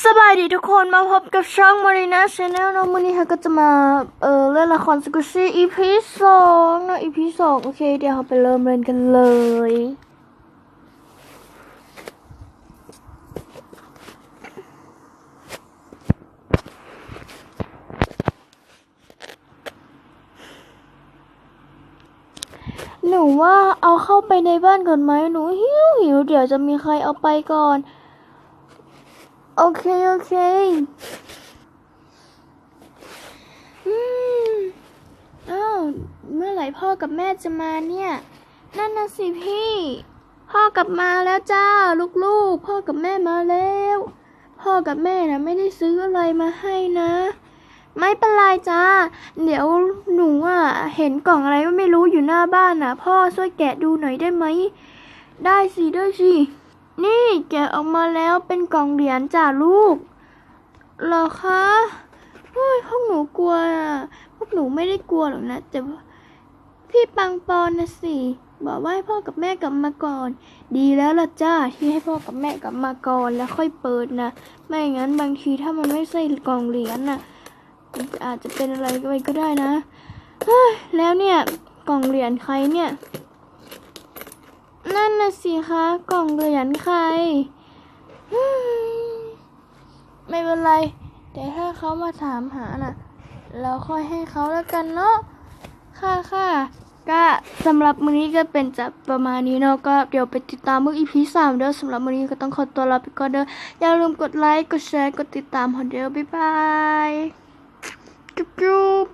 สบายดีทุกคนมาพบกับช่อง Marina Channel นะวันนี้เราก็จะมาเล่นละครสกูชี่ EP 2นะ EP 2โอเคเดี๋ยวเราไปเริ่มเล่นกันเลยหนูว่าเอาเข้าไปในบ้านก่อนไหมหนูหิวเดี๋ยวจะมีใครเอาไปก่อนโอเคอ้าวเมื่อไหร่พ่อกับแม่จะมาเนี่ยนั่นน่ะสิพี่พ่อกลับมาแล้วจ้าลูกๆพ่อกับแม่มาแล้วพ่อกับแม่น่ะไม่ได้ซื้ออะไรมาให้นะไม่เป็นไรจ้าเดี๋ยวหนูเห็นกล่องอะไรก็ไม่รู้อยู่หน้าบ้านน่ะพ่อช่วยแกะดูหน่อยได้ไหมได้สินี่แกะออกมาแล้วเป็นกล่องเหรียญจ้าลูกเหรอคะโอ้ยพวกหนูกลัวพวกหนูไม่ได้กลัวหรอกนะแต่พี่ปังปอนนะสิบอกว่าให้พ่อกับแม่กลับมาก่อนดีแล้วล่ะจ้าที่ให้พ่อกับแม่กลับมาก่อนแล้วค่อยเปิดนะไม่งั้นบางทีถ้ามันไม่ใช่กล่องเหรียญน่ะอาจจะเป็นอะไรก็ได้นะแล้วเนี่ยกล่องเหรียญใครเนี่ยนั่นน่ะสิคะกล่องเหรียญใครไม่เป็นไรแต่ถ้าเขามาถามหาน่ะเราค่อยให้เขาแล้วกันเนาะค่ะก็สำหรับมื้อนี้ก็เป็นจะประมาณนี้เนาะก็เดี๋ยวไปติดตามมื้อ EP 3เด้อสำหรับมื้อนี้ก็ต้องขอตัวลาไปก่อนเด้ออย่าลืมกดไลค์กดแชร์กดติดตามเด้อบ๊ายบายจุ๊บ